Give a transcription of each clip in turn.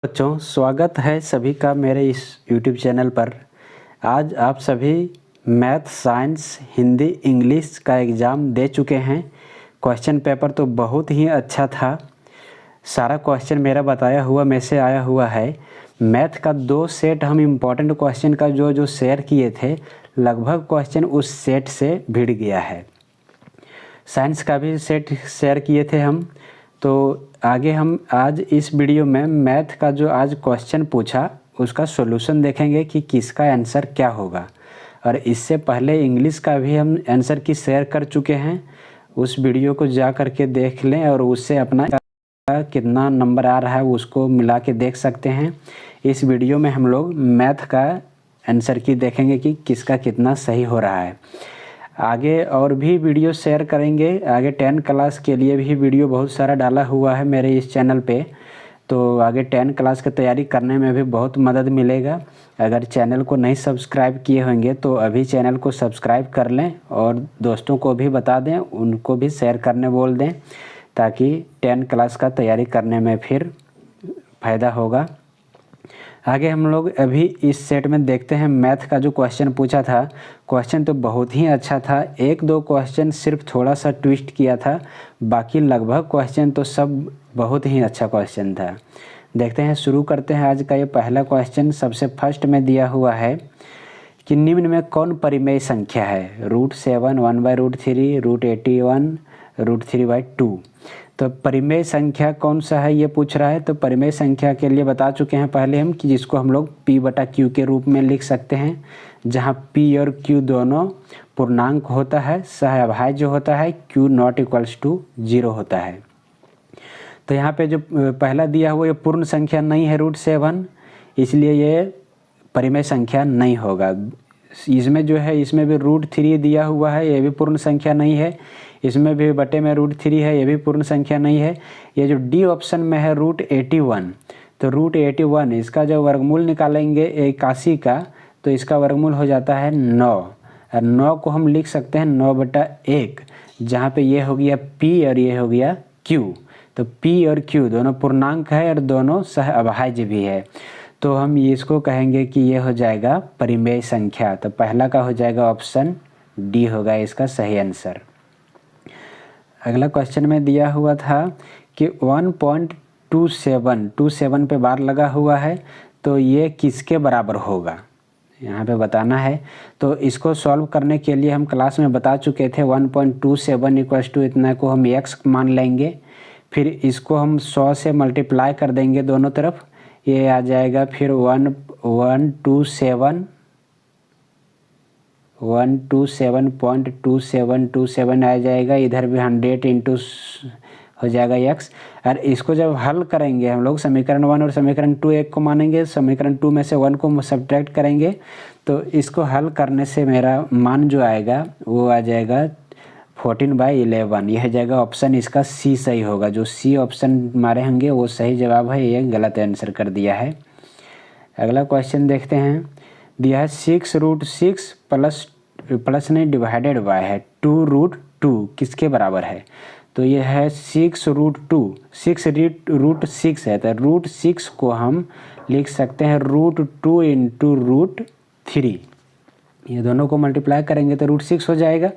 बच्चों, स्वागत है सभी का मेरे इस YouTube चैनल पर। आज आप सभी मैथ, साइंस, हिंदी, इंग्लिश का एग्ज़ाम दे चुके हैं। क्वेश्चन पेपर तो बहुत ही अच्छा था। सारा क्वेश्चन मेरा बताया हुआ में से आया हुआ है। मैथ का 2 सेट हम इम्पोर्टेंट क्वेश्चन का जो शेयर किए थे, लगभग क्वेश्चन उस सेट से भिड़ गया है। साइंस का भी सेट शेयर किए थे हम। तो आगे हम आज इस वीडियो में मैथ का जो आज क्वेश्चन पूछा उसका सॉल्यूशन देखेंगे कि किसका आंसर क्या होगा। और इससे पहले इंग्लिश का भी हम आंसर की शेयर कर चुके हैं। उस वीडियो को जा कर के देख लें और उससे अपना कितना नंबर आ रहा है उसको मिला के देख सकते हैं। इस वीडियो में हम लोग मैथ का आंसर की देखेंगे कि किसका कितना सही हो रहा है। आगे और भी वीडियो शेयर करेंगे। आगे 10 क्लास के लिए भी वीडियो बहुत सारा डाला हुआ है मेरे इस चैनल पे। तो आगे 10 क्लास की तैयारी करने में भी बहुत मदद मिलेगा। अगर चैनल को नहीं सब्सक्राइब किए होंगे तो अभी चैनल को सब्सक्राइब कर लें और दोस्तों को भी बता दें, उनको भी शेयर करने बोल दें, ताकि 10 क्लास का तैयारी करने में फिर फ़ायदा होगा। आगे हम लोग अभी इस सेट में देखते हैं मैथ का जो क्वेश्चन पूछा था। क्वेश्चन तो बहुत ही अच्छा था। 1-2 क्वेश्चन सिर्फ थोड़ा सा ट्विस्ट किया था, बाकी लगभग क्वेश्चन तो सब बहुत ही अच्छा क्वेश्चन था। देखते हैं, शुरू करते हैं। आज का ये पहला क्वेश्चन सबसे फर्स्ट में दिया हुआ है कि निम्न में कौन परिमेय संख्या है। √7, 1/√3, √81, √3/2। तो परिमेय संख्या कौन सा है ये पूछ रहा है। तो परिमेय संख्या के लिए बता चुके हैं पहले हम कि जिसको हम लोग P/Q के रूप में लिख सकते हैं, जहां P और Q दोनों पूर्णांक होता है, सहअभाज्य जो होता है Q ≠ 0 होता है। तो यहाँ पे जो पहला दिया हुआ ये पूर्ण संख्या नहीं है √7, इसलिए ये परिमेय संख्या नहीं होगा। इसमें जो है इसमें भी √3 दिया हुआ है, ये भी पूर्ण संख्या नहीं है। इसमें भी बटे में √3 है, ये भी पूर्ण संख्या नहीं है। ये जो डी ऑप्शन में है √81, तो √81 इसका जो वर्गमूल निकालेंगे 81 का, तो इसका वर्गमूल हो जाता है 9। और 9 को हम लिख सकते हैं 9/1, जहाँ पे ये हो गया P और ये हो गया Q। तो P और Q दोनों पूर्णांक है और दोनों सहअभाज्य भी है। तो हम इसको कहेंगे कि ये हो जाएगा परिमेय संख्या। तो पहला का हो जाएगा ऑप्शन डी होगा इसका सही आंसर। अगला क्वेश्चन में दिया हुआ था कि 1.27 पे बार लगा हुआ है, तो ये किसके बराबर होगा, यहाँ पे बताना है। तो इसको सॉल्व करने के लिए हम क्लास में बता चुके थे 1.27 = इतना को हम x मान लेंगे, फिर इसको हम 100 से मल्टीप्लाई कर देंगे दोनों तरफ, ये आ जाएगा फिर 127.2727 आ जाएगा। इधर भी 100 इंटू हो जाएगा x। और इसको जब हल करेंगे हम लोग समीकरण 1 और समीकरण 2 एक को मानेंगे, समीकरण 2 में से 1 को सब्ट्रैक्ट करेंगे, तो इसको हल करने से मेरा मान जो आएगा वो आ जाएगा 14/11। यह जाएगा ऑप्शन इसका सी सही होगा। जो सी ऑप्शन मारे होंगे वो सही जवाब है, ये गलत आंसर कर दिया है। अगला क्वेश्चन देखते हैं। दिया है 6√6 प्लस नहीं डिवाइडेड बाय है 2√2 किसके बराबर है। तो ये है 6√2, 6√6 है, तो √6 को हम लिख सकते हैं √2 इंटू √3। ये दोनों को मल्टीप्लाई करेंगे तो √6 हो जाएगा।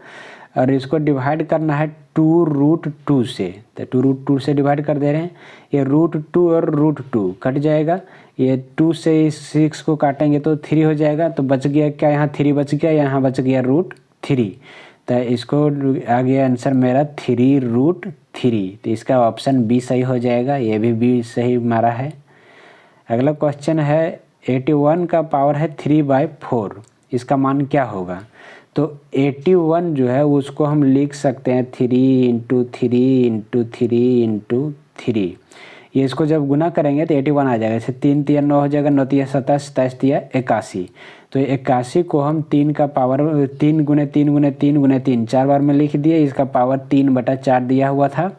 और इसको डिवाइड करना है 2√2 से, तो 2√2 से डिवाइड कर दे रहे हैं। ये √2 और √2 कट जाएगा। ये 2 से 6 को काटेंगे तो 3 हो जाएगा। तो बच गया क्या, यहाँ 3 बच गया, यहाँ बच गया √3। तो इसको आ गया आंसर मेरा 3√3। तो इसका ऑप्शन बी सही हो जाएगा। ये भी बी सही मारा है। अगला क्वेश्चन है 81 का पावर है 3/4, इसका मान क्या होगा। तो 81 जो है उसको हम लिख सकते हैं 3 × 3 × 3 × 3। ये इसको जब गुना करेंगे तो 81 आ जाएगा। जैसे 3 × 9 हो जाएगा, 9 × 27, 27 × 81। तो 81 को हम 3 का पावर 3 × 3 × 3 × 3 4 बार में लिख दिए। इसका पावर 3/4 दिया हुआ था।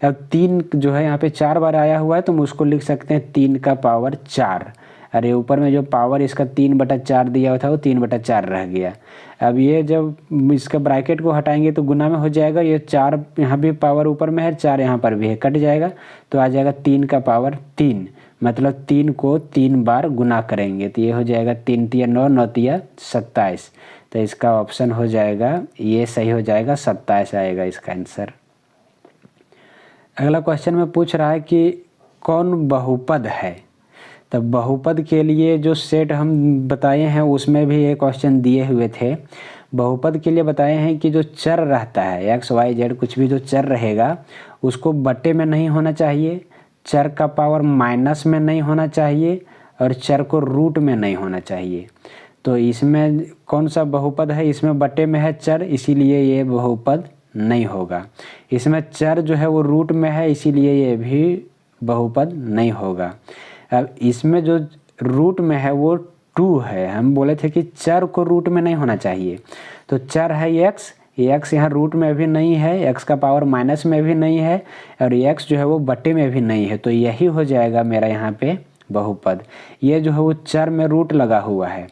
अब 3 जो है यहाँ पे 4 बार आया हुआ है, तो हम उसको लिख सकते हैं 3 का पावर 4। अरे ऊपर में जो पावर इसका 3/4 दिया हुआ था वो 3/4 रह गया। अब ये जब इसका ब्रैकेट को हटाएंगे तो गुना में हो जाएगा। ये 4 यहाँ भी पावर ऊपर में है, 4 यहाँ पर भी है, कट जाएगा तो आ जाएगा 3 का पावर 3। मतलब 3 को 3 बार गुना करेंगे तो ये हो जाएगा 3 तिया 9, 9 तिया 27। तो इसका ऑप्शन हो जाएगा, ये सही हो जाएगा, 27 आएगा इसका आंसर। अगला क्वेश्चन में पूछ रहा है कि कौन बहुपद है। तो बहुपद के लिए जो सेट हम बताए हैं उसमें भी ये क्वेश्चन दिए हुए थे। बहुपद के लिए बताए हैं कि जो चर रहता है x y z कुछ भी जो चर रहेगा उसको बटे में नहीं होना चाहिए, चर का पावर माइनस में नहीं होना चाहिए और चर को रूट में नहीं होना चाहिए। तो इसमें कौन सा बहुपद है, इसमें बटे में है चर, इसीलिए ये बहुपद नहीं होगा। इसमें चर जो है वो रूट में है, इसीलिए ये भी बहुपद नहीं होगा। अब इसमें जो रूट में है वो 2 है, हम बोले थे कि चर को रूट में नहीं होना चाहिए। तो चर है x यहाँ रूट में भी नहीं है, x का पावर माइनस में भी नहीं है और x जो है वो बटे में भी नहीं है। तो यही हो जाएगा मेरा यहाँ पे बहुपद। ये जो है वो चर में रूट लगा हुआ है,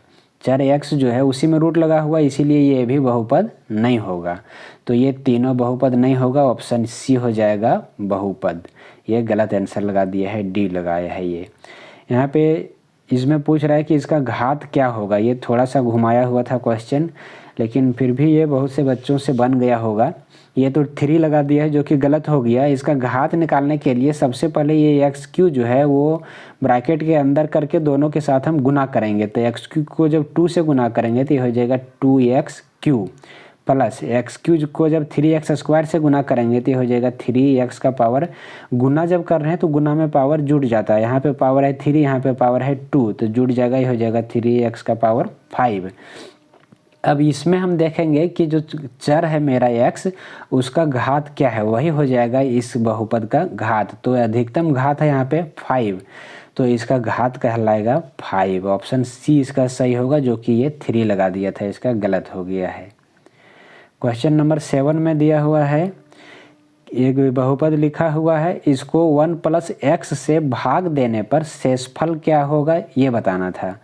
चर x जो है उसी में रूट लगा हुआ है, इसीलिए ये भी बहुपद नहीं होगा। तो ये तीनों बहुपद नहीं होगा, ऑप्शन सी हो जाएगा बहुपद। ये गलत आंसर लगा दिया है, डी लगाया है। ये यहाँ पे इसमें पूछ रहा है कि इसका घात क्या होगा। ये थोड़ा सा घुमाया हुआ था क्वेश्चन, लेकिन फिर भी ये बहुत से बच्चों से बन गया होगा। ये तो 3 लगा दिया है जो कि गलत हो गया। इसका घात निकालने के लिए सबसे पहले ये एक्स क्यू जो है वो ब्रैकेट के अंदर करके दोनों के साथ हम गुना करेंगे। तो एक्स क्यू को जब 2 से गुना करेंगे तो ये हो जाएगा 2x Q plus x Q को जब 3x स्क्वायर से गुना करेंगे तो ये हो जाएगा 3x का पावर। गुना जब कर रहे हैं तो गुना में पावर जुड़ जाता है, यहाँ पे पावर है 3, यहाँ पे पावर है 2, तो जुड़ जाएगा, ये हो जाएगा 3x का पावर 5। अब इसमें हम देखेंगे कि जो चर है मेरा x उसका घात क्या है, वही हो जाएगा इस बहुपद का घात। तो अधिकतम घात है यहाँ पे 5, तो इसका घात कहलाएगा 5। ऑप्शन सी इसका सही होगा, जो कि ये 3 लगा दिया था, इसका गलत हो गया है। क्वेश्चन नंबर 7 में दिया हुआ है, एक बहुपद लिखा हुआ है, इसको 1 + x से भाग देने पर शेषफल क्या होगा ये बताना था।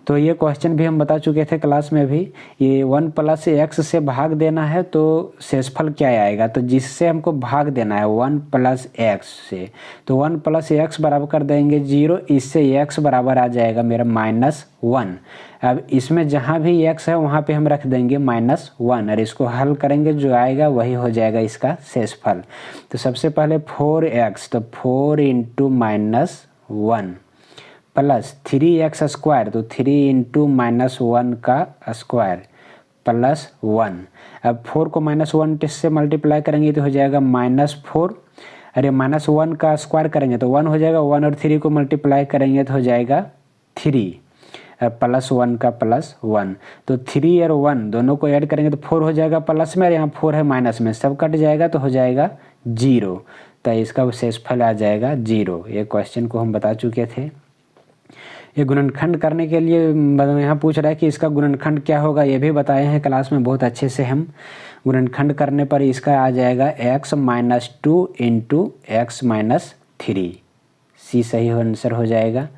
तो ये क्वेश्चन भी हम बता चुके थे क्लास में भी। ये 1 + x से भाग देना है तो शेषफल क्या आएगा, तो जिससे हमको भाग देना है 1 + x से, तो 1 + x बराबर कर देंगे 0, इससे x बराबर आ जाएगा मेरा -1। अब इसमें जहाँ भी x है वहाँ पे हम रख देंगे -1 और इसको हल करेंगे, जो आएगा वही हो जाएगा इसका शेषफल। तो सबसे पहले 4x, तो 4 × -1 प्लस 3x स्क्वायर, तो 3 × -1 का स्क्वायर प्लस 1। अब 4 को -1 से मल्टीप्लाई करेंगे तो हो जाएगा -4, अरे -1 का स्क्वायर करेंगे तो 1 हो जाएगा, 1 और 3 को मल्टीप्लाई करेंगे तो हो जाएगा 3 प्लस 1 का प्लस 1। तो 3 और 1 दोनों को ऐड करेंगे तो 4 हो जाएगा प्लस में, और यहाँ 4 है माइनस में, सब कट जाएगा तो हो जाएगा 0। तो इसका शेषफल आ जाएगा 0। ये क्वेश्चन को हम बता चुके थे। ये गुणनखंड करने के लिए यहाँ पूछ रहा है कि इसका गुणनखंड क्या होगा, ये भी बताए हैं क्लास में बहुत अच्छे से हम। गुणनखंड करने पर इसका आ जाएगा x - 2 × x - 3, सी सही आंसर हो जाएगा।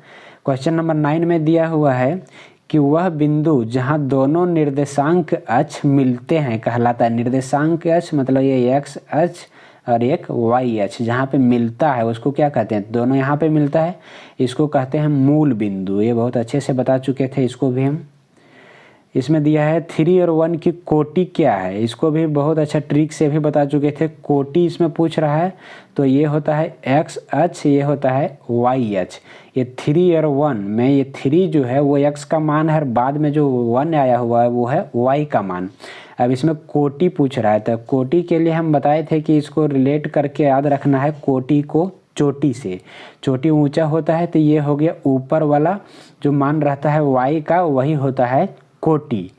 क्वेश्चन नंबर 9 में दिया हुआ है कि वह बिंदु जहाँ दोनों निर्देशांक अक्ष मिलते हैं कहलाता है। निर्देशांक अक्ष मतलब ये x अक्ष और एक y अक्ष जहाँ पे मिलता है उसको क्या कहते हैं, दोनों यहाँ पे मिलता है, इसको कहते हैं मूल बिंदु। ये बहुत अच्छे से बता चुके थे इसको भी हम। इसमें दिया है 3 और 1 की कोटि क्या है, इसको भी बहुत अच्छा ट्रिक से भी बता चुके थे। कोटि इसमें पूछ रहा है तो ये होता है x अक्ष, ये होता है y अक्ष। ये 3 और 1 में ये 3 जो है वो x का मान है और बाद में जो 1 आया हुआ है वो है y का मान। अब इसमें कोटि पूछ रहा है, तो कोटि के लिए हम बताए थे कि इसको रिलेट करके याद रखना है कोटि को चोटी से। चोटी ऊंचा होता है तो ये हो गया ऊपर वाला जो मान रहता है y का, वही होता है कोटि।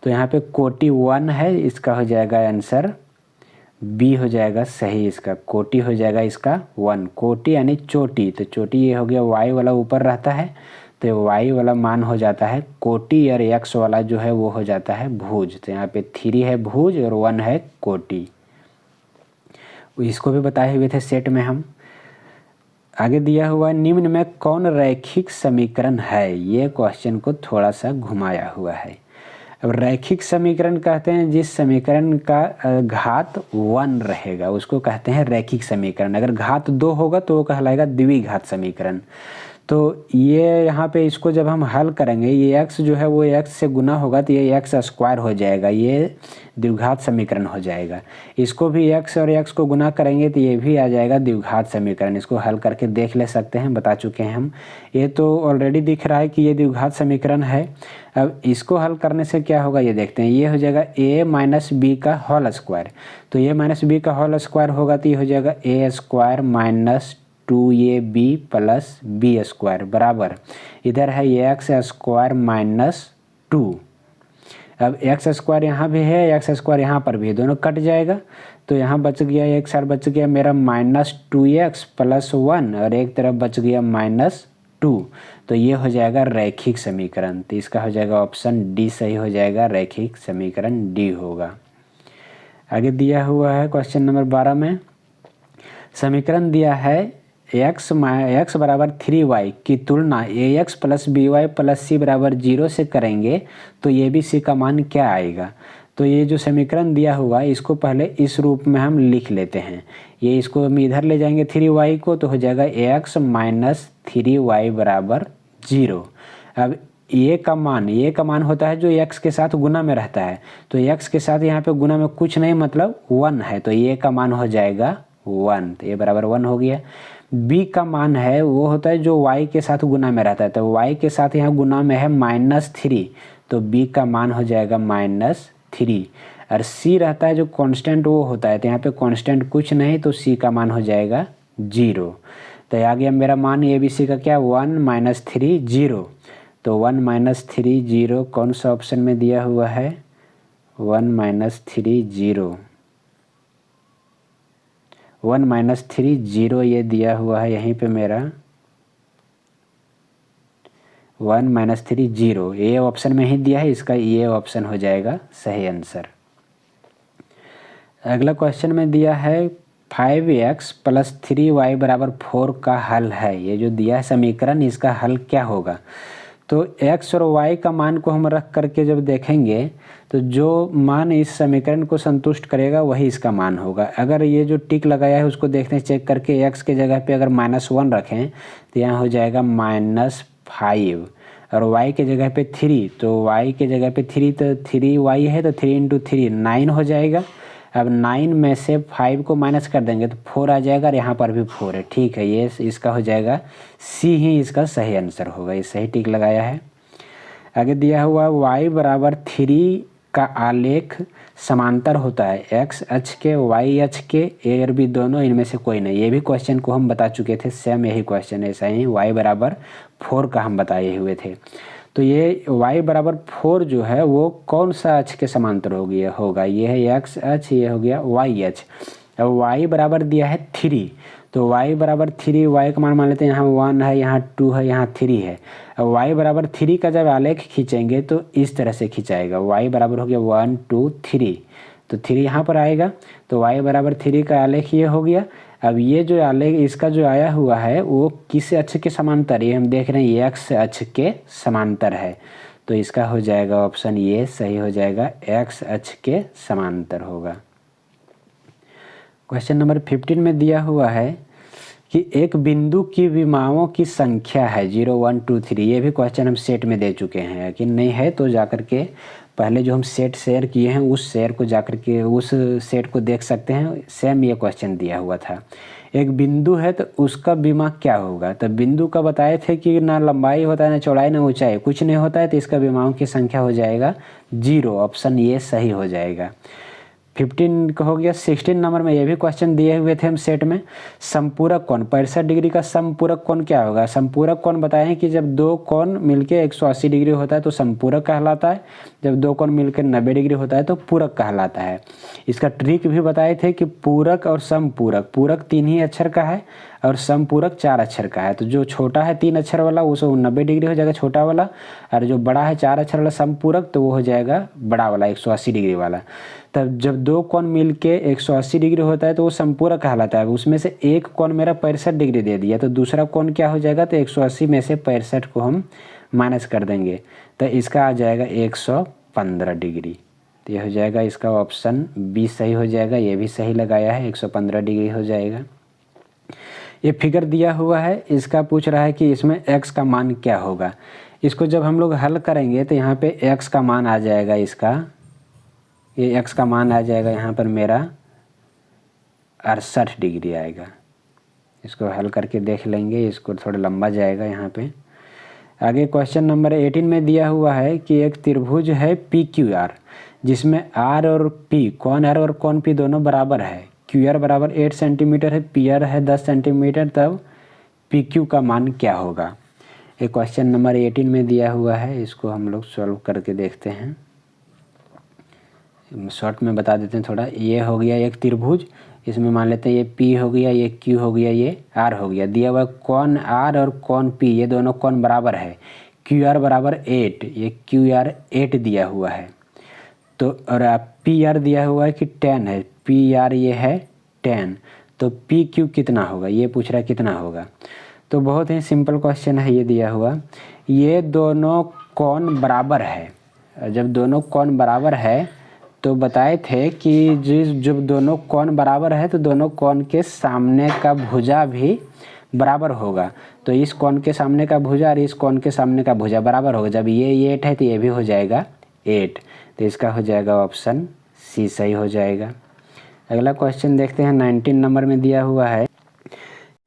तो यहाँ पे कोटि 1 है, इसका हो जाएगा आंसर बी हो जाएगा सही। इसका कोटि हो जाएगा इसका 1। कोटि यानी चोटी, तो चोटी ये हो गया y वाला ऊपर रहता है तो y वाला मान हो जाता है कोटि, और x वाला जो है वो हो जाता है भुज। तो यहाँ पे 3 है भुज और 1 है कोटि। इसको भी बताए हुए थे सेट में हम। आगे दिया हुआ है निम्न में कौन रैखिक समीकरण है, ये क्वेश्चन को थोड़ा सा घुमाया हुआ है। अब रैखिक समीकरण कहते हैं जिस समीकरण का घात 1 रहेगा उसको कहते हैं रैखिक समीकरण। अगर घात 2 होगा तो वो कहलाएगा द्विघात समीकरण। तो ये यहाँ पे इसको जब हम हल करेंगे, ये x जो है वो x से गुना होगा तो ये x स्क्वायर हो जाएगा, ये द्विघात समीकरण हो जाएगा। इसको भी x और x को गुना करेंगे तो ये भी आ जाएगा द्विघात समीकरण। इसको हल करके देख ले सकते हैं, बता चुके हैं हम। ये तो ऑलरेडी दिख रहा है कि ये द्विघात समीकरण है। अब इसको हल करने से क्या होगा ये देखते हैं। ये हो जाएगा a माइनस बी का होल स्क्वायर, तो a माइनस बी का होल स्क्वायर होगा तो ये हो जाएगा a square minus 2ab plus b square बराबर, इधर है एक्स स्क्वायर माइनस 2। अब एक्स स्क्वायर यहाँ भी है, एक्स स्क्वायर यहाँ पर भी है, दोनों कट जाएगा तो यहाँ बच गया, एक साइड बच गया मेरा -2x प्लस 1 और एक तरफ बच गया -2। तो ये हो जाएगा रैखिक समीकरण। तो इसका हो जाएगा ऑप्शन डी सही हो जाएगा, रैखिक समीकरण डी होगा। आगे दिया हुआ है क्वेश्चन नंबर 12 में समीकरण दिया है x बराबर 3y की तुलना ax plus by plus c बराबर 0 से करेंगे तो ये भी c का मान क्या आएगा। तो ये जो समीकरण दिया हुआ है इसको पहले इस रूप में हम लिख लेते हैं। ये इसको हम इधर ले जाएंगे 3y को, तो हो जाएगा ax माइनस 3y बराबर 0। अब ये का मान होता है जो x के साथ गुना में रहता है, तो x के साथ यहाँ पे गुना में कुछ नहीं मतलब 1 है, तो ये का मान हो जाएगा 1, तो ये बराबर 1 हो गया। b का मान है वो होता है जो y के साथ गुना में रहता है, तो y के साथ यहाँ गुना में है -3, तो b का मान हो जाएगा -3। और c रहता है जो कांस्टेंट वो होता है, तो यहाँ पे कांस्टेंट कुछ नहीं, तो c का मान हो जाएगा 0। तो आ गया मेरा मान ABC का क्या 1 - 3 0। तो 1 - 3 0 कौन सा ऑप्शन में दिया हुआ है 1 - 3 0, 1 - 3 0 ये दिया हुआ है यहीं पे मेरा 1 - 3 0 ये ऑप्शन में ही दिया है, इसका ये ऑप्शन हो जाएगा सही आंसर। अगला क्वेश्चन में दिया है 5x प्लस 3y बराबर 4 का हल है। ये जो दिया है समीकरण इसका हल क्या होगा। तो x और y का मान को हम रख करके जब देखेंगे तो जो मान इस समीकरण को संतुष्ट करेगा वही इसका मान होगा। अगर ये जो टिक लगाया है उसको देखते हैं चेक करके, x के जगह पे अगर -1 रखें तो यहाँ हो जाएगा -5 और y के जगह पे 3, तो y के जगह पे 3 तो 3y है, तो 3 × 3 9 हो जाएगा। अब 9 में से 5 को माइनस कर देंगे तो 4 आ जाएगा और यहाँ पर भी 4 है। ठीक है, ये इसका हो जाएगा सी ही इसका सही आंसर होगा, ये सही टिक लगाया है। आगे दिया हुआ y बराबर 3 का आलेख समांतर होता है x अक्ष के y अक्ष के, ए और बी दोनों, इनमें से कोई नहीं। ये भी क्वेश्चन को हम बता चुके थे, सेम यही क्वेश्चन ऐसा ही y बराबर 4 का हम बताए हुए थे। तो ये y बराबर 4 जो है वो कौन सा अक्ष के समांतर होगा, ये है x अक्ष, ये हो गया y अक्ष। अब y बराबर दिया है 3, तो y बराबर 3, y का मान लेते हैं यहाँ 1 है, यहाँ 2 है, यहाँ 3 है। अब y बराबर 3 का जब आलेख खींचेंगे तो इस तरह से खिंचाएगा, y बराबर हो गया 1 2 3, तो 3 यहाँ पर आएगा, तो y बराबर 3 का आलेख ये हो गया। अब ये जो आलेख इसका जो आया हुआ है वो किस अक्ष के समांतर, ये हम देख रहे हैं ये x अक्ष के समांतर है, तो इसका हो जाएगा ऑप्शन ये सही हो जाएगा, x अक्ष के समांतर होगा। क्वेश्चन नंबर 15 में दिया हुआ है कि एक बिंदु की विमाओं की संख्या है 0 1 2 3। ये भी क्वेश्चन हम सेट में दे चुके हैं, कि नहीं है तो जाकर के पहले जो हम सेट शेयर किए हैं उस शेयर को जाकर के उस सेट को देख सकते हैं। सेम ये क्वेश्चन दिया हुआ था। एक बिंदु है तो उसका विमा क्या होगा। तो बिंदु का बताए थे कि ना लंबाई होता है, ना चौड़ाई, ना ऊंचाई, कुछ नहीं होता है, तो इसका विमाओं की संख्या हो जाएगा 0। ऑप्शन ये सही हो जाएगा। 15 का हो गया। 16 नंबर में ये भी क्वेश्चन दिए हुए थे हम सेट में। संपूरक कोण 65 डिग्री का संपूरक कोण क्या होगा। संपूरक कोण बताए हैं कि जब दो कोण मिलके 180 डिग्री होता है तो संपूरक कहलाता है, जब दो कोण मिलकर 90 डिग्री होता है तो पूरक कहलाता है। इसका ट्रिक भी बताए थे कि पूरक और समपूरक, पूरक 3 ही अक्षर का है और समपूरक 4 अक्षर का है। तो जो छोटा है 3 अक्षर वाला वो 90 डिग्री हो जाएगा छोटा वाला, और जो बड़ा है 4 अक्षर वाला समपूरक तो वो हो जाएगा बड़ा वाला 180 डिग्री वाला। तब जब दो कोण मिलके 180 डिग्री होता है तो वो संपूरक कहलाता है। उसमें से एक कोण मेरा 65 डिग्री दे दिया, तो दूसरा कोण क्या हो जाएगा, तो 180 में से 65 को हम माइनस कर देंगे तो इसका आ जाएगा 115 डिग्री। तो ये हो जाएगा इसका ऑप्शन बी सही हो जाएगा। ये भी सही लगाया है, 115 डिग्री हो जाएगा। ये फिगर दिया हुआ है, इसका पूछ रहा है कि इसमें x का मान क्या होगा। इसको जब हम लोग हल करेंगे तो यहाँ पे x का मान आ जाएगा, इसका ये x का मान आ जाएगा यहाँ पर मेरा 68 डिग्री आएगा। इसको हल करके देख लेंगे, इसको थोड़ा लंबा जाएगा यहाँ पे। आगे क्वेश्चन नंबर 18 में दिया हुआ है कि एक त्रिभुज है PQR जिसमें R और P, कौन R और कौन P दोनों बराबर है। QR बराबर 8 सेंटीमीटर है, PR है 10 सेंटीमीटर, तब PQ का मान क्या होगा। ये क्वेश्चन नंबर 18 में दिया हुआ है, इसको हम लोग सॉल्व करके देखते हैं। शॉर्ट में बता देते हैं थोड़ा। ये हो गया एक त्रिभुज, इसमें मान लेते हैं ये P हो गया, ये Q हो गया, ये R हो गया। दिया हुआ कौन R और कौन P, ये दोनों कौन बराबर है। QR बराबर 8, ये QR 8 दिया हुआ है। तो और PR दिया हुआ है कि 10 है, PR ये है 10, तो PQ कितना होगा, ये पूछ रहा है कितना होगा। तो बहुत ही सिंपल क्वेश्चन है ये दिया हुआ। ये दोनों कौन बराबर है। जब दोनों कौन बराबर है तो बताए थे कि जब दोनों कौन बराबर है तो दोनों कौन के सामने का भुजा भी बराबर होगा। तो इस कौन के सामने का भुजा और इस कौन के सामने का भुजा बराबर होगा। जब ये 8 है तो ये भी हो जाएगा 8, तो इसका हो जाएगा ऑप्शन सी सही हो जाएगा। अगला क्वेश्चन देखते हैं, 19 नंबर में दिया हुआ है।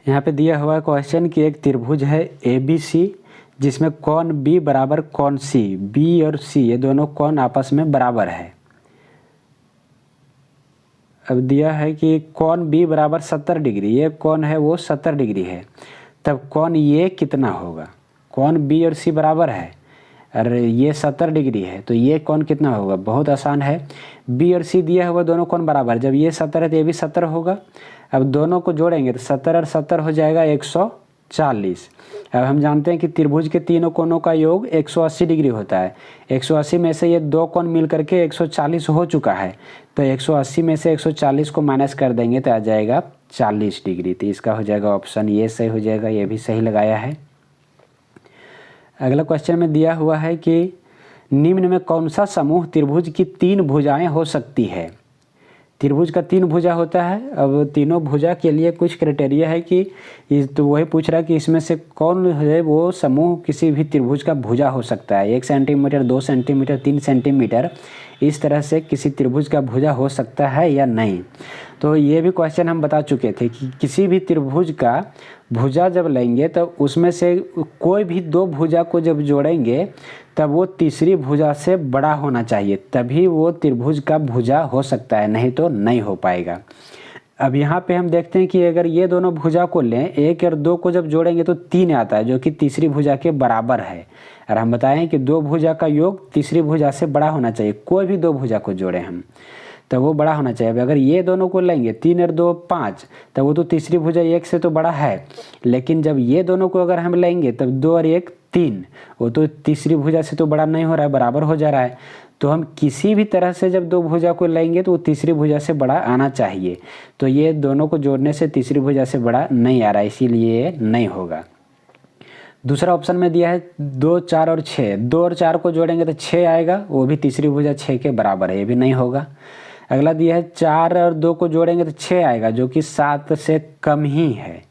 यहाँ पे दिया हुआ है क्वेश्चन कि एक त्रिभुज है ABC जिसमें कौन B बराबर कौन C, B और C ये दोनों कौन आपस में बराबर है। अब दिया है कि कौन B बराबर 70 डिग्री, ये कौन है वो 70 डिग्री है, तब कौन ये कितना होगा। कौन B और C बराबर है और ये 70 डिग्री है, तो ये कौन कितना होगा। बहुत आसान है, B और C दिया हुआ दोनों कौन बराबर, जब ये 70 है तो ये भी 70 होगा। अब दोनों को जोड़ेंगे तो 70 और 70 हो जाएगा 140। अब हम जानते हैं कि त्रिभुज के तीनों कोनों का योग 180 डिग्री होता है। 180 में से ये दो कोण मिल करके 140 हो चुका है, तो 180 में से 140 को माइनस कर देंगे तो आ जाएगा 40 डिग्री। तो इसका हो जाएगा ऑप्शन ये सही हो जाएगा, ये भी सही लगाया है। अगला क्वेश्चन में दिया हुआ है कि निम्न में कौन सा समूह त्रिभुज की 3 भुजाएं हो सकती है। त्रिभुज का 3 भुजा होता है। अब तीनों भुजा के लिए कुछ क्राइटेरिया है कि तो वही पूछ रहा है कि इसमें से कौन है वो समूह किसी भी त्रिभुज का भुजा हो सकता है। 1 सेंटीमीटर, 2 सेंटीमीटर, 3 सेंटीमीटर, इस तरह से किसी त्रिभुज का भुजा हो सकता है या नहीं। तो ये भी क्वेश्चन हम बता चुके थे कि किसी भी त्रिभुज का भुजा जब लेंगे तो उसमें से कोई भी 2 भुजा को जब जोड़ेंगे तब वो तीसरी भुजा से बड़ा होना चाहिए, तभी वो त्रिभुज का भुजा हो सकता है, नहीं तो नहीं हो पाएगा। अब यहाँ पे हम देखते हैं कि अगर ये दोनों भुजा को लें, 1 और 2 को जब जोड़ेंगे तो 3 आता है, जो कि तीसरी भुजा के बराबर है। और हम बताएं कि 2 भुजा का योग तीसरी भुजा से बड़ा होना चाहिए। कोई भी 2 भुजा को जोड़े हम तो वो बड़ा होना चाहिए। अगर ये दोनों को लेंगे 3 और 2 5, तो वो तो तीसरी भुजा 1 से तो बड़ा है, लेकिन जब ये दोनों को अगर हम लेंगे तब 2 और 1 3, वो तो तीसरी भुजा से तो बड़ा नहीं हो रहा है, बराबर हो जा रहा है। तो हम किसी भी तरह से जब 2 भुजा को लेंगे तो वो तीसरी भुजा से बड़ा आना चाहिए। तो ये दोनों को जोड़ने से तीसरी भुजा से बड़ा नहीं आ रहा है, इसीलिए ये नहीं होगा। दूसरा ऑप्शन में दिया है 2, 4 और 6, 2 और 4 को जोड़ेंगे तो 6 आएगा, वो भी तीसरी भुजा 6 के बराबर है, ये भी नहीं होगा। अगला दिया है 4 और 2 को जोड़ेंगे तो 6 आएगा, जो कि 7 से कम ही है,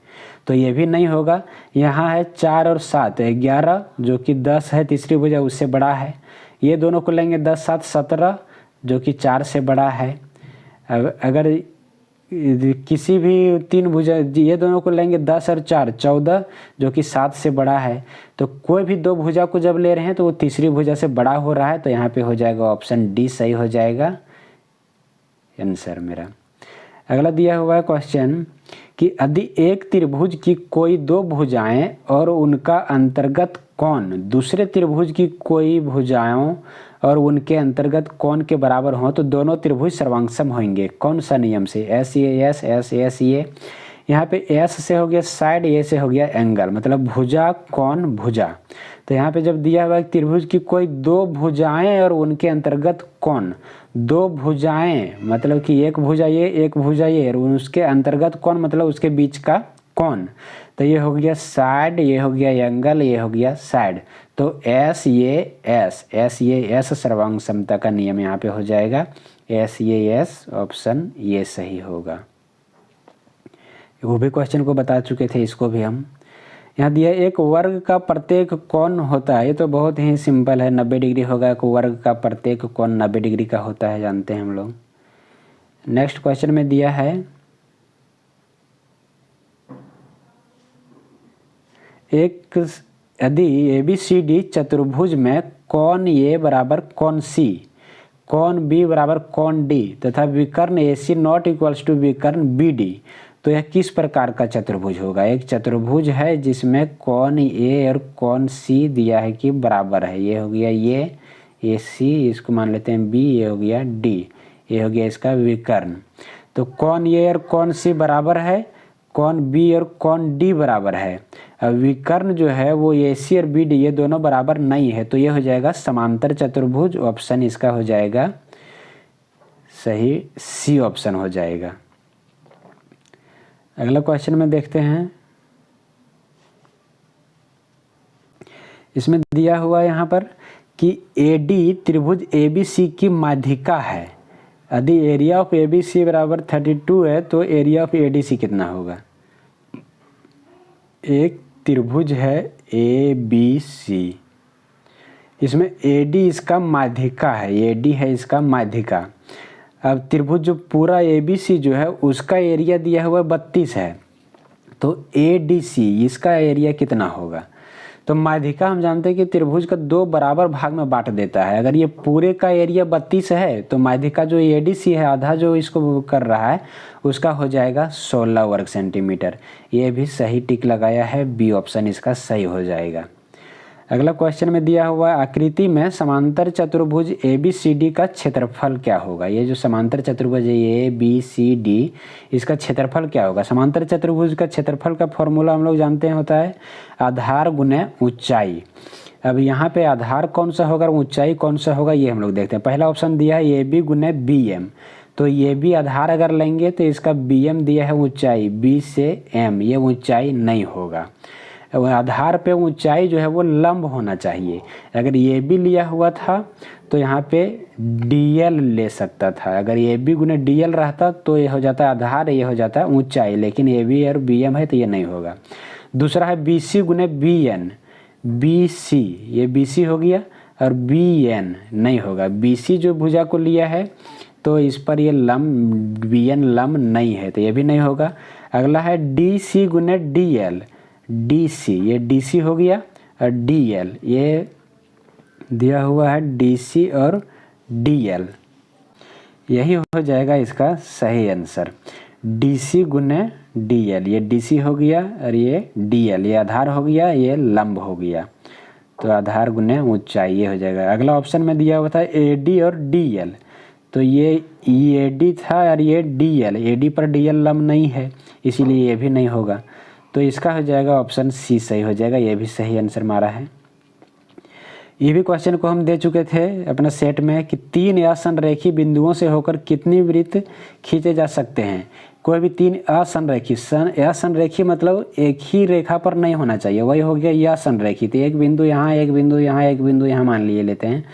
तो ये भी नहीं होगा। यहाँ है 4 और 7 11, जो कि 10 है, तीसरी भुजा उससे बड़ा है। ये दोनों को लेंगे 10 7 17, जो कि 4 से बड़ा है। अगर किसी भी 3 भुजा, ये दोनों को लेंगे 10 और 4 14, जो कि 7 से बड़ा है। तो कोई भी 2 भुजा को जब ले रहे हैं तो वो तीसरी भुजा से बड़ा हो रहा है, तो यहाँ पे हो जाएगा ऑप्शन डी सही हो जाएगा आंसर मेरा। अगला दिया हुआ है क्वेश्चन कि यदि एक त्रिभुज की कोई 2 भुजाएं और उनका अंतर्गत कोण दूसरे त्रिभुज की कोई भुजाओं और उनके अंतर्गत कोण के बराबर हों तो दोनों त्रिभुज सर्वांगसम होंगे। कौन सा नियम से। एस ए ए। यहाँ पे एस से हो गया साइड, ए से हो गया एंगल, मतलब भुजा कोण भुजा। तो यहाँ पे जब दिया हुआ है त्रिभुज की कोई 2 भुजाएं और उनके अंतर्गत कोण, 2 भुजाएं मतलब कि एक भुजा ये एक भुजा ये और उसके अंतर्गत कोण मतलब उसके बीच का कोण। तो ये हो गया साइड, ये हो गया एंगल, ये हो गया साइड। तो एस ये एस सर्वांग समता का नियम यहाँ पे हो जाएगा। एस ऑप्शन ये सही होगा। वो भी क्वेश्चन को बता चुके थे, इसको भी हम। यहाँ दिया एक वर्ग का प्रत्येक कोण होता है, ये तो बहुत ही सिंपल है, 90 डिग्री होगा। एक वर्ग का प्रत्येक कोण 90 डिग्री का होता है, जानते हैं हम लोग। नेक्स्ट क्वेश्चन में दिया है एक यदि ABCD चतुर्भुज में कोण A बराबर कोण C, कोण B बराबर कोण D तथा विकर्ण AC नॉट इक्वल्स टू विकर्ण BD, तो यह किस प्रकार का चतुर्भुज होगा। एक चतुर्भुज है जिसमें कोण A और कोण C दिया है कि बराबर है। ये हो गया ये AC, इसको मान लेते हैं B, ये हो गया D, ये हो गया इसका विकर्ण। तो कोण A और कोण C बराबर है, कोण B और कोण D बराबर है। अब विकर्ण जो है वो AC और BD ये दोनों बराबर नहीं है, तो ये हो जाएगा समांतर चतुर्भुज। ऑप्शन इसका हो जाएगा सही, C ऑप्शन हो जाएगा। अगला क्वेश्चन में देखते हैं, इसमें दिया हुआ यहाँ पर कि AD त्रिभुज ABC की माध्यिका है। यदि एरिया ऑफ ABC बराबर 32 है तो एरिया ऑफ ADC कितना होगा। एक त्रिभुज है ABC, इसमें AD इसका माध्यिका है, AD है इसका माध्यिका। अब त्रिभुज जो पूरा ABC जो है उसका एरिया दिया हुआ 32 है, तो ADC इसका एरिया कितना होगा। तो माध्यिका हम जानते हैं कि त्रिभुज का 2 बराबर भाग में बांट देता है। अगर ये पूरे का एरिया 32 है तो माध्यिका जो ADC है आधा जो इसको कर रहा है उसका हो जाएगा 16 वर्ग सेंटीमीटर। ये भी सही टिक लगाया है, B ऑप्शन इसका सही हो जाएगा। अगला क्वेश्चन में दिया हुआ आकृति में समांतर चतुर्भुज ABCD का क्षेत्रफल क्या होगा। ये जो समांतर चतुर्भुज है ABCD, इसका क्षेत्रफल क्या होगा। समांतर चतुर्भुज का क्षेत्रफल का फॉर्मूला हम लोग जानते हैं, होता है आधार गुने ऊंचाई। अब यहाँ पे आधार कौन सा होगा, ऊंचाई कौन सा होगा, ये हम लोग देखते हैं। पहला ऑप्शन दिया है AB गुने BM, तो ये भी आधार अगर लेंगे तो इसका BM दिया है ऊंचाई, B से M, ये ऊंचाई नहीं होगा। आधार पे ऊंचाई जो है वो लंब होना चाहिए। अगर ये भी लिया हुआ था तो यहाँ पे DL ले सकता था। अगर ये भी गुने DL रहता तो ये हो जाता आधार, ये हो जाता है ऊंचाई, लेकिन AB और BM है तो ये नहीं होगा। दूसरा है BC गुने BN, BC ये BC हो गया और BN नहीं होगा। BC जो भुजा को लिया है तो इस पर ये लंब BN लंब नहीं है, तो ये भी नहीं होगा। अगला है DC गुने DL, DC ये DC हो गया और DL ये दिया हुआ है DC और DL, यही हो जाएगा इसका सही आंसर। DC गुने DL, ये DC हो गया और ये DL, ये आधार हो गया, ये लंब हो गया, तो आधार गुने ऊंचाई ये हो जाएगा। अगला ऑप्शन में दिया हुआ था AD और DL, तो ये AD था और ये DL, AD पर DL लंब नहीं है इसीलिए ये भी नहीं होगा, तो इसका हो जाएगा ऑप्शन C सही हो जाएगा। ये भी सही आंसर मारा है। ये भी क्वेश्चन को हम दे चुके थे अपना सेट में कि 3 असंरेखी बिंदुओं से होकर कितनी वृत्त खींचे जा सकते हैं। कोई भी 3 असंरेखी मतलब एक ही रेखा पर नहीं होना चाहिए, वही हो गया यह असंरेखी। तो एक बिंदु यहाँ, एक बिंदु यहाँ, एक बिंदु यहाँ मान लिए लेते हैं,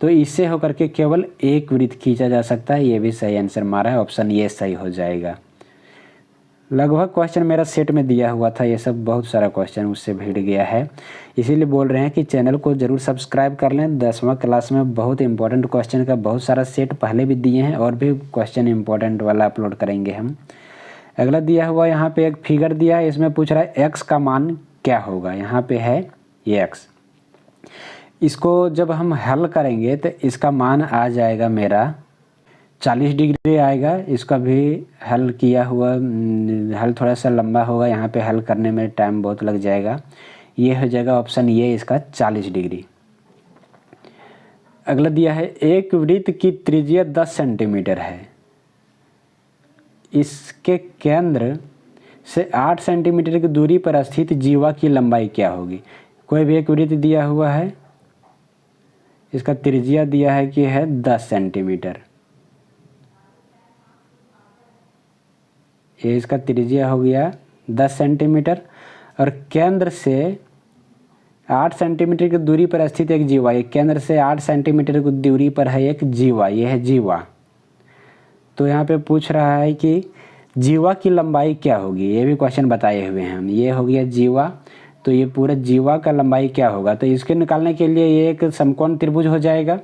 तो इससे होकर के केवल एक वृत्त खींचा जा सकता है। ये भी सही आंसर मारा है, ऑप्शन ये सही हो जाएगा। लगभग क्वेश्चन मेरा सेट में दिया हुआ था, ये सब बहुत सारा क्वेश्चन उससे भिड़ गया है, इसीलिए बोल रहे हैं कि चैनल को ज़रूर सब्सक्राइब कर लें। 10वां क्लास में बहुत इंपॉर्टेंट क्वेश्चन का बहुत सारा सेट पहले भी दिए हैं और भी क्वेश्चन इंपॉर्टेंट वाला अपलोड करेंगे हम। अगला दिया हुआ यहाँ पे एक फिगर दिया है, इसमें पूछ रहा है x का मान क्या होगा। यहाँ पे है ये x, इसको जब हम हल करेंगे तो इसका मान आ जाएगा मेरा 40 डिग्री आएगा। इसका भी हल किया हुआ, हल थोड़ा सा लंबा होगा, यहाँ पे हल करने में टाइम बहुत लग जाएगा। ये हो जाएगा ऑप्शन ये इसका 40 डिग्री। अगला दिया है एक वृत्त की त्रिज्या 10 सेंटीमीटर है, इसके केंद्र से 8 सेंटीमीटर की दूरी पर स्थित जीवा की लंबाई क्या होगी। कोई भी एक वृत्त दिया हुआ है, इसका त्रिज्या दिया है कि है 10 सेंटीमीटर, ये इसका त्रिज्या हो गया 10 सेंटीमीटर और केंद्र से 8 सेंटीमीटर की दूरी पर स्थित एक जीवा, ये केंद्र से 8 सेंटीमीटर की दूरी पर है एक जीवा, ये है जीवा। तो यहाँ पे पूछ रहा है कि जीवा की लंबाई क्या होगी, ये भी क्वेश्चन बताए हुए हैं हम। ये हो गया जीवा, तो ये पूरा जीवा का लंबाई क्या होगा, तो इसके निकालने के लिए ये एक समकोण त्रिभुज हो जाएगा।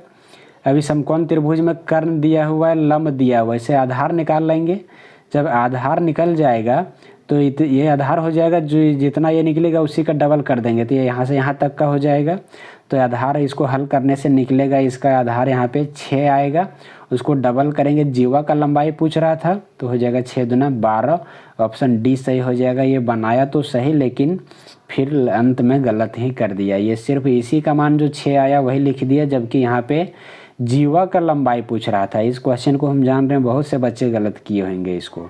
अभी समकोण त्रिभुज में कर्ण दिया हुआ है, लंब दिया हुआ है, इसे आधार निकाल लेंगे। जब आधार निकल जाएगा तो ये आधार हो जाएगा, जो जितना ये निकलेगा उसी का डबल कर देंगे, तो ये यहाँ से यहाँ तक का हो जाएगा। तो आधार इसको हल करने से निकलेगा, इसका आधार यहाँ पे 6 आएगा, उसको डबल करेंगे। जीवा का लंबाई पूछ रहा था तो हो जाएगा 6 दूना 12, ऑप्शन डी सही हो जाएगा। ये बनाया तो सही लेकिन फिर अंत में गलत ही कर दिया, ये सिर्फ इसी का मान जो 6 आया वही लिख दिया, जबकि यहाँ पे जीवा का लंबाई पूछ रहा था। इस क्वेश्चन को हम जान रहे हैं बहुत से बच्चे गलत किए होंगे इसको।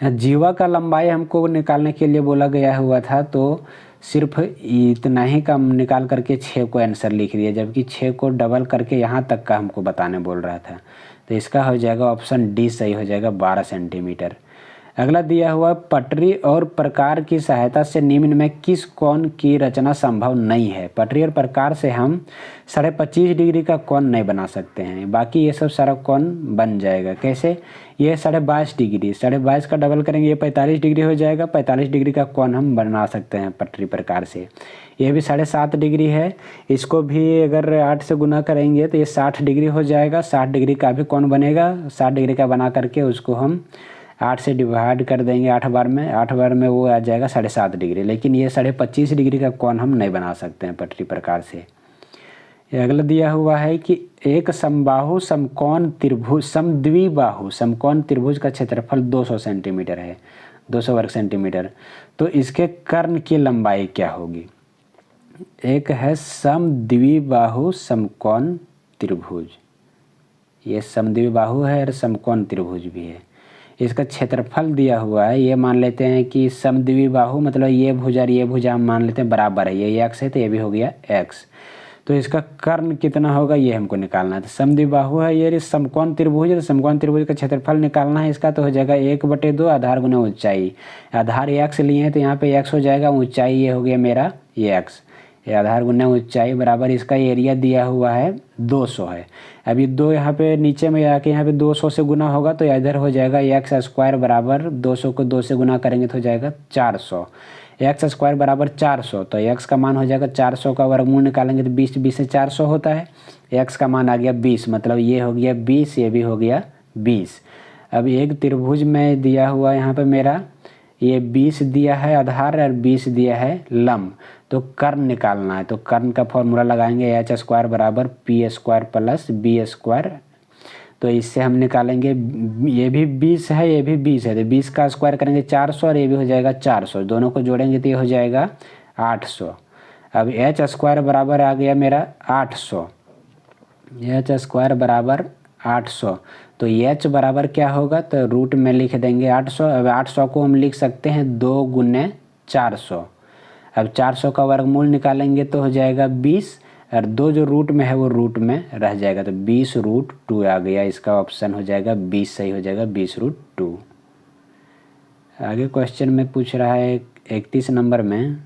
जीवा का लंबाई हमको निकालने के लिए बोला गया हुआ था, तो सिर्फ इतना ही का निकाल करके 6 को आंसर लिख दिया, जबकि 6 को डबल करके यहाँ तक का हमको बताने बोल रहा था। तो इसका हो जाएगा ऑप्शन डी सही हो जाएगा, 12 सेंटीमीटर। अगला दिया हुआ, पटरी और प्रकार की सहायता से निम्न में किस कोण की रचना संभव नहीं है। पटरी और प्रकार से हम 25.5 डिग्री का कोण नहीं बना सकते हैं, बाकी ये सब सारा कोण बन जाएगा। कैसे, ये 22.5 डिग्री, 22.5 का डबल करेंगे ये 45 डिग्री हो जाएगा। 45 डिग्री का कोण हम बना सकते हैं पटरी प्रकार से। ये भी 7.5 डिग्री है, इसको भी अगर 8 से गुना करेंगे तो ये 60 डिग्री हो जाएगा। 60 डिग्री का भी कोण बनेगा, 60 डिग्री का बना करके उसको हम 8 से डिवाइड कर देंगे 8 बार में, 8 बार में वो आ जाएगा 7.5 डिग्री। लेकिन ये 25.5 डिग्री का कोण हम नहीं बना सकते हैं पटरी प्रकार से। अगला दिया हुआ है कि एक समबाहु समकोण त्रिभुज समद्विबाहु समकोण त्रिभुज का क्षेत्रफल 200 सेंटीमीटर है, 200 वर्ग सेंटीमीटर, तो इसके कर्ण की लंबाई क्या होगी। एक है समद्विबाहु समकोण त्रिभुज, ये समद्विबाहु है और समकोण त्रिभुज भी है। इसका क्षेत्रफल दिया हुआ है, ये मान लेते हैं कि समद्विबाहु मतलब ये भुजा और ये भुजा हम मान लेते हैं बराबर है, ये x है तो ये भी हो गया x। तो इसका कर्ण कितना होगा ये हमको निकालना है। तो समद्विबाहु है ये समकोण त्रिभुज है, तो समकोण त्रिभुज का क्षेत्रफल निकालना है इसका, तो हो जाएगा 1/2 आधार गुना ऊंचाई। आधार x लिए हैं तो यहाँ पे x हो जाएगा, ऊंचाई ये हो गया मेरा ये x, ये आधार गुना ऊंचाई बराबर इसका एरिया दिया हुआ है 200 है। अभी 2 यहाँ पे नीचे में आके यहाँ पे 200 से गुना होगा तो इधर हो जाएगा x² बराबर 200 को 2 से गुना करेंगे तो हो जाएगा 400। x² बराबर 400, तो x का मान हो जाएगा 400 का वर्गमूल निकालेंगे तो 20 से 400 होता है, x का मान आ गया 20, मतलब ये हो गया 20, ये भी हो गया 20। अब एक त्रिभुज में दिया हुआ यहाँ पे मेरा ये 20 दिया है आधार और 20 दिया है लंब, तो कर्ण निकालना है। तो कर्ण का फॉर्मूला लगाएंगे h² बराबर p² प्लस b², तो इससे हम निकालेंगे, ये भी 20 है ये भी 20 है, तो 20 का स्क्वायर करेंगे 400 और ये भी हो जाएगा 400, दोनों को जोड़ेंगे तो ये हो जाएगा 800। अब h² बराबर आ गया मेरा 800, h² बराबर 800, तो h बराबर क्या होगा, तो रूट में लिख देंगे 800। अब 800 को हम लिख सकते हैं 2 गुने 400। अब 400 का वर्गमूल निकालेंगे तो हो जाएगा 20, और 2 जो रूट में है वो रूट में रह जाएगा, तो 20√2 आ गया, इसका ऑप्शन हो जाएगा 20 सही हो जाएगा, 20√2। आगे क्वेश्चन में पूछ रहा है 31 नंबर में,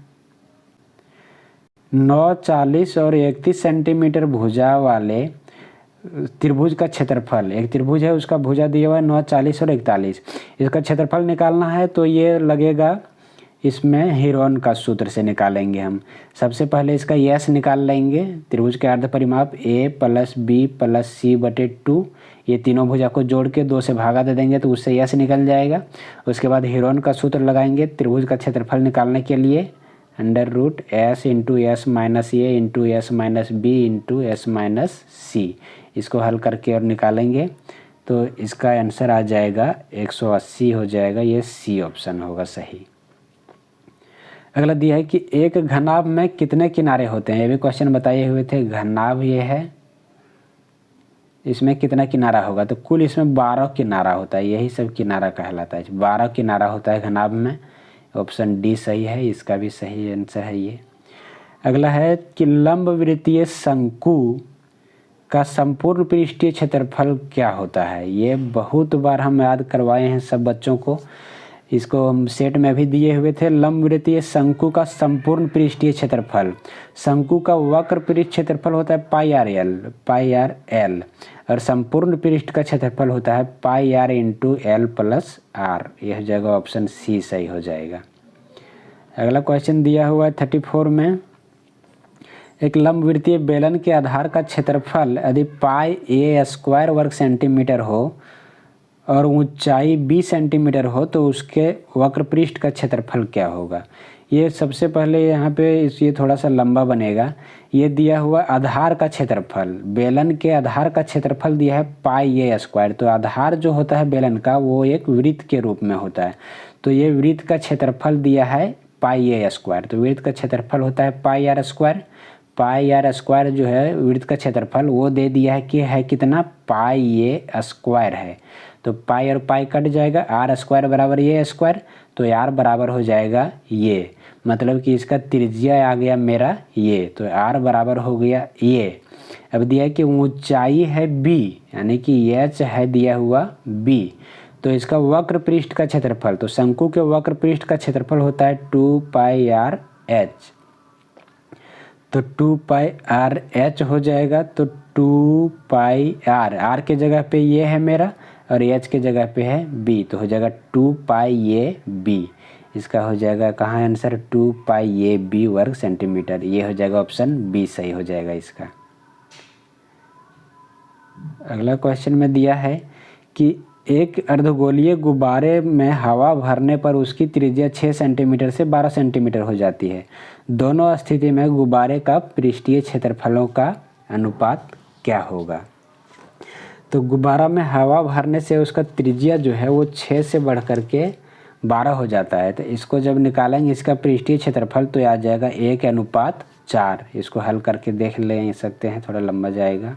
9, 40 और 31 सेंटीमीटर भुजा वाले त्रिभुज का क्षेत्रफल, एक त्रिभुज है उसका भुजा दिया हुआ है 9, 40 और 41, इसका क्षेत्रफल निकालना है। तो ये लगेगा इसमें हीरोन का सूत्र से निकालेंगे हम। सबसे पहले इसका यस निकाल लेंगे, त्रिभुज के अर्ध परिमाप a + b + c/2, ये तीनों भुजा को जोड़ के 2 से भागा दे देंगे तो उससे यस निकल जाएगा। उसके बाद हीरोन का सूत्र लगाएंगे त्रिभुज का क्षेत्रफल निकालने के लिए, √s × s - a × s - b × s - c, इसको हल करके और निकालेंगे तो इसका आंसर आ जाएगा 180 हो जाएगा, ये सी ऑप्शन होगा सही। अगला दिया है कि एक घनाभ में कितने किनारे होते हैं, ये भी क्वेश्चन बताए हुए थे। घनाभ ये है, इसमें कितना किनारा होगा, तो कुल इसमें 12 किनारा होता है, यही सब किनारा कहलाता है। 12 किनारा होता है घनाभ में, ऑप्शन डी सही है, इसका भी सही आंसर है ये। अगला है कि लंबवृत्तीय शंकु का संपूर्ण पृष्ठीय क्षेत्रफल क्या होता है। ये बहुत बार हम याद करवाए हैं सब बच्चों को। इसको हम सेट में भी दिए हुए थे। लंबवृत्तीय शंकु का संपूर्ण पृष्ठीय क्षेत्रफल, शंकु का वक्र पृष्ठ क्षेत्रफल होता है पाई आर एल, और संपूर्ण पृष्ठ का क्षेत्रफल होता है pi r into l plus r. यह जगह ऑप्शन सी सही हो जाएगा। अगला क्वेश्चन दिया हुआ है 34 में, एक लंबवृत्तीय बेलन के आधार का क्षेत्रफल यदि पाई ए स्क्वायर वर्ग सेंटीमीटर हो और ऊंचाई 20 सेंटीमीटर हो तो उसके वक्र पृष्ठ का क्षेत्रफल क्या होगा। ये सबसे पहले यहाँ पे ये थोड़ा सा लंबा बनेगा। ये दिया हुआ आधार का क्षेत्रफल, बेलन के आधार का क्षेत्रफल दिया है पाई ए स्क्वायर। तो आधार जो होता है बेलन का वो एक वृत्त के रूप में होता है, तो ये वृत्त का क्षेत्रफल दिया है पाई ए स्क्वायर। तो वृत्त का क्षेत्रफल होता है pi r square. Pi r square जो है वृत्त का क्षेत्रफल वो दे दिया है कि है कितना, पाई ए स्क्वायर है। तो पाई और पाई कट जाएगा, आर स्क्वायर बराबर ए स्क्वायर, तो आर बराबर हो जाएगा ये, मतलब कि इसका त्रिज्या आ गया मेरा ये, तो आर बराबर हो गया ये। अब दिया है कि ऊंचाई है बी, यानी कि एच है दिया हुआ बी, तो इसका वक्र पृष्ठ का क्षेत्रफल, तो शंकु के वक्र पृष्ठ का क्षेत्रफल होता है 2 पाई आर एच। तो 2 पाई आर एच हो जाएगा, तो 2 पाई आर, आर के जगह पे ये है मेरा और एच के जगह पे है बी, तो हो जाएगा 2 पाई ए बी। इसका हो जाएगा कहाँ आंसर, 2 पाई ए बी वर्ग सेंटीमीटर। ये हो जाएगा ऑप्शन बी सही हो जाएगा इसका। अगला क्वेश्चन में दिया है कि एक अर्धगोलीय गुब्बारे में हवा भरने पर उसकी त्रिज्या 6 सेंटीमीटर से 12 सेंटीमीटर हो जाती है। दोनों स्थिति में गुब्बारे का पृष्ठीय क्षेत्रफलों का अनुपात क्या होगा। तो गुब्बारा में हवा भरने से उसका त्रिज्या जो है वो 6 से बढ़ कर के 12 हो जाता है। तो इसको जब निकालेंगे इसका पृष्ठीय क्षेत्रफल तो आ जाएगा 1:4। इसको हल करके देख ले सकते हैं, थोड़ा लंबा जाएगा।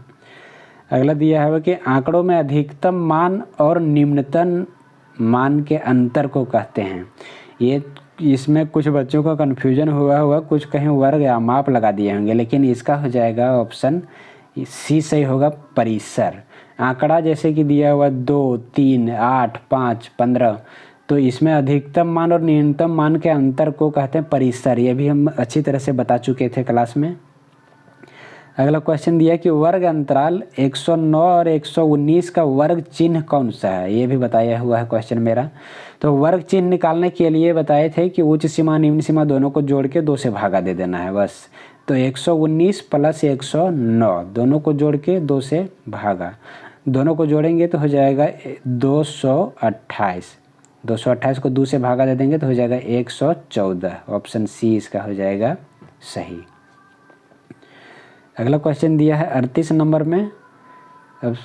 अगला दिया है कि आंकड़ों में अधिकतम मान और निम्नतम मान के अंतर को कहते हैं। ये इसमें कुछ बच्चों का कन्फ्यूजन हुआ होगा, कुछ कहीं वर्ग या माप लगा दिए होंगे, लेकिन इसका हो जाएगा ऑप्शन सी सही होगा, परिसर। आंकड़ा जैसे कि दिया हुआ 2, 3, 8, 5, 15, तो इसमें अधिकतम मान और न्यूनतम मान के अंतर को कहते हैं परिसर। ये भी हम अच्छी तरह से बता चुके थे क्लास में। अगला क्वेश्चन दिया कि वर्ग अंतराल 109 और 119 का वर्ग चिन्ह कौन सा है, ये भी बताया हुआ है क्वेश्चन मेरा। तो वर्ग चिन्ह निकालने के लिए बताए थे कि उच्च सीमा निम्न सीमा दोनों को जोड़ के 2 से भागा दे देना है बस। तो 119 प्लस 109 दोनों को जोड़ के 2 से भागा, दोनों को जोड़ेंगे तो हो जाएगा 228। 228 को 2 से भागा दे देंगे तो हो जाएगा 114। ऑप्शन सी इसका हो जाएगा सही। अगला क्वेश्चन दिया है 38 नंबर में, अब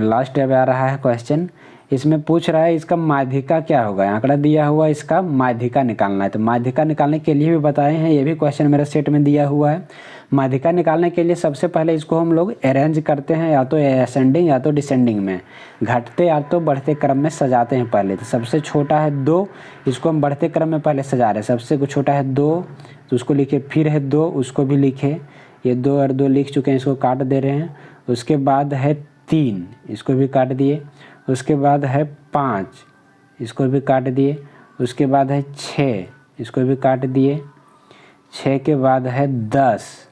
लास्ट अब आ रहा है क्वेश्चन। इसमें पूछ रहा है इसका माध्यिका क्या होगा। आंकड़ा दिया हुआ इसका माध्यिका निकालना है। तो माध्यिका निकालने के लिए भी बताए हैं, ये भी क्वेश्चन मेरे सेट में दिया हुआ है। माध्यिका निकालने के लिए सबसे पहले इसको हम लोग अरेंज करते हैं, या तो असेंडिंग या तो डिसेंडिंग में, घटते या तो बढ़ते क्रम में सजाते हैं पहले। तो सबसे छोटा है 2, इसको हम बढ़ते क्रम में पहले सजा रहे हैं। सबसे छोटा है 2 तो उसको लिखे, फिर है 2 उसको भी लिखे, ये 2 और 2 लिख चुके हैं, इसको काट दे रहे हैं। उसके बाद है 3, इसको भी काट दिए। उसके बाद है 5, इसको भी काट दिए। उसके बाद है 6, इसको भी काट दिए। 6 के बाद है 10,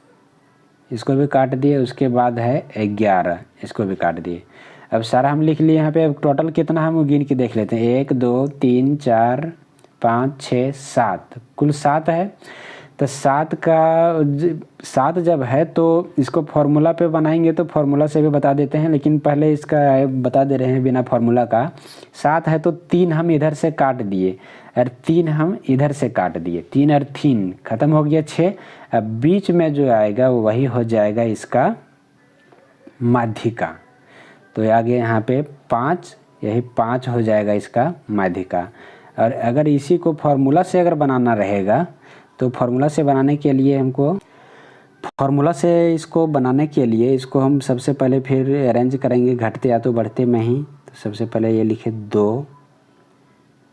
इसको भी काट दिए। उसके बाद है 11, इसको भी काट दिए। अब सारा हम लिख लिए यहाँ पे। अब टोटल कितना हम गिन के देख लेते हैं, 1 2 3 4 5 6 7, कुल 7 है। तो 7 जब है तो इसको फार्मूला पे बनाएंगे, तो फार्मूला से भी बता देते हैं, लेकिन पहले इसका बता दे रहे हैं बिना फार्मूला का। 7 है तो 3 हम इधर से काट दिए और 3 हम इधर से काट दिए। 3 और 3 खत्म हो गया 6। अब बीच में जो आएगा वही हो जाएगा इसका माध्यिका। तो आगे यहाँ पे 5, यही 5 हो जाएगा इसका माध्यिका। और अगर इसी को फार्मूला से अगर बनाना रहेगा तो फार्मूला से बनाने के लिए इसको बनाने के लिए इसको हम सबसे पहले फिर अरेंज करेंगे घटते या तो बढ़ते में ही। तो सबसे पहले ये लिखे 2,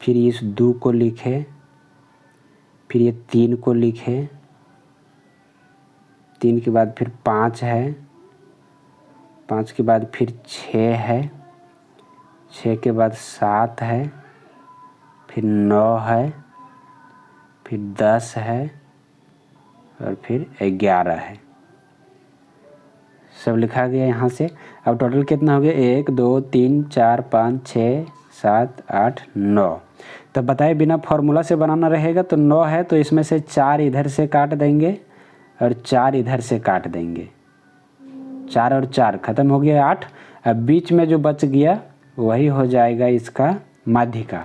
फिर इस 2 को लिखे, फिर ये 3 को लिखे, 3 के बाद फिर 5 है, 5 के बाद फिर 6 है, 6 के बाद 7 है, फिर 9 है, फिर 10 है और फिर 11 है। सब लिखा गया यहाँ से। अब टोटल कितना हो गया? 1 2 3 4 5 6 7 8 9। तो बताइए बिना फॉर्मूला से बनाना रहेगा तो 9 है तो इसमें से 4 इधर से काट देंगे और 4 इधर से काट देंगे। 4 और 4 खत्म हो गया 8। अब बीच में जो बच गया वही हो जाएगा इसका माध्यिका।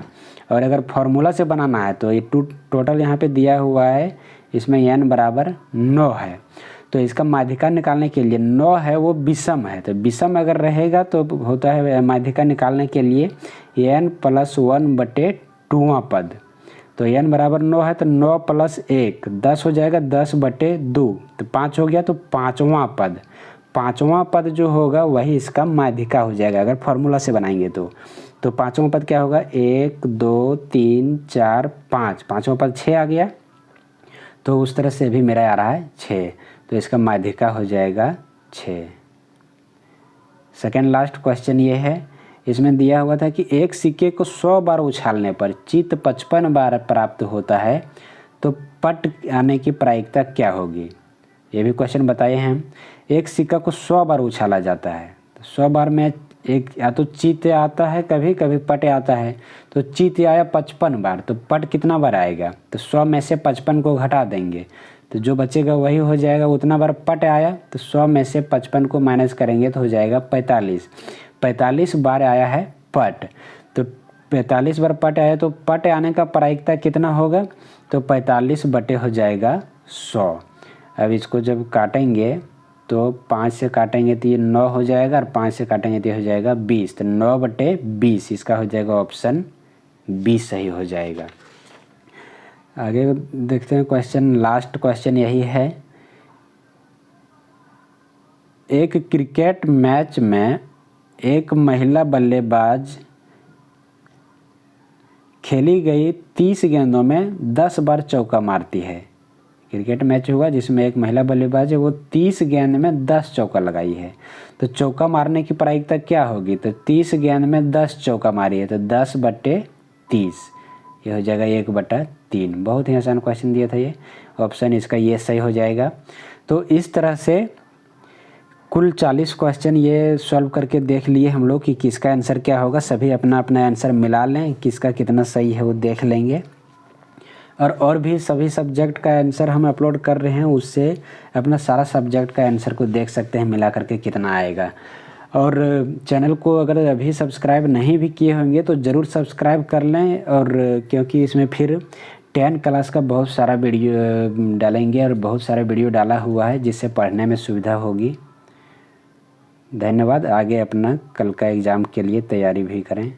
और अगर फॉर्मूला से बनाना है तो ये टोटल यहाँ पे दिया हुआ है, इसमें n बराबर 9 है। तो इसका माध्यिका निकालने के लिए 9 है वो विषम है, तो विषम अगर रहेगा तो होता है माध्यिका निकालने के लिए n + 1/2वां पद। तो n बराबर 9 है तो 9 + 1 10 हो जाएगा, 10/2 तो 5 हो गया। तो 5वां पद, 5वां पद जो होगा वही इसका माध्यिका हो जाएगा अगर फॉर्मूला से बनाएंगे तो 5वां पद क्या होगा? 1 2 3 4 5, 5वां पद 6 आ गया। तो उस तरह से भी मेरा आ रहा है 6, तो इसका माध्यिका हो जाएगा 6। सेकेंड लास्ट क्वेश्चन ये है, इसमें दिया हुआ था कि एक सिक्के को 100 बार उछालने पर चित्त 55 बार प्राप्त होता है, तो पट आने की प्रायिकता क्या होगी? ये भी क्वेश्चन बताए हैं। एक सिक्का को 100 बार उछाला जाता है, तो 100 बार में एक या तो चित्त आता है, कभी कभी पट आता है। तो चित्त आया 55 बार, तो पट कितना बार आएगा? तो 100 में से 55 को घटा देंगे तो जो बचेगा वही हो जाएगा। उतना बार पट आया तो 100 में से 55 को माइनस करेंगे तो हो जाएगा 45। 45 बार आया है पट, तो 45 बार पट आया तो पट आने का प्रायिकता कितना होगा? तो 45 बटे हो जाएगा 100। अब इसको जब काटेंगे तो 5 से काटेंगे तो ये 9 हो जाएगा और 5 से काटेंगे तो ये हो जाएगा 20। तो 9/20 इसका हो जाएगा ऑप्शन 20 सही हो जाएगा। आगे देखते हैं क्वेश्चन, लास्ट क्वेश्चन यही है। एक क्रिकेट मैच में एक महिला बल्लेबाज खेली गई 30 गेंदों में 10 बार चौका मारती है। क्रिकेट मैच हुआ जिसमें एक महिला बल्लेबाज है, वो 30 गेंद में 10 चौका लगाई है, तो चौका मारने की प्रायिकता क्या होगी? तो 30 गेंद में 10 चौका मारी है तो 10/30, ये हो जाएगा 1/3। बहुत ही आसान क्वेश्चन दिया था ये, ऑप्शन इसका ये सही हो जाएगा। तो इस तरह से कुल 40 क्वेश्चन ये सॉल्व करके देख लिए हम लोग कि किसका आंसर क्या होगा। सभी अपना अपना आंसर मिला लें, किसका कितना सही है वो देख लेंगे। और भी सभी सब्जेक्ट का आंसर हम अपलोड कर रहे हैं, उससे अपना सारा सब्जेक्ट का आंसर को देख सकते हैं मिला करके कितना आएगा। और चैनल को अगर अभी सब्सक्राइब नहीं भी किए होंगे तो ज़रूर सब्सक्राइब कर लें, और क्योंकि इसमें फिर 10 क्लास का बहुत सारा वीडियो डालेंगे और बहुत सारा वीडियो डाला हुआ है जिससे पढ़ने में सुविधा होगी। धन्यवाद। आगे अपना कल का एग्ज़ाम के लिए तैयारी भी करें।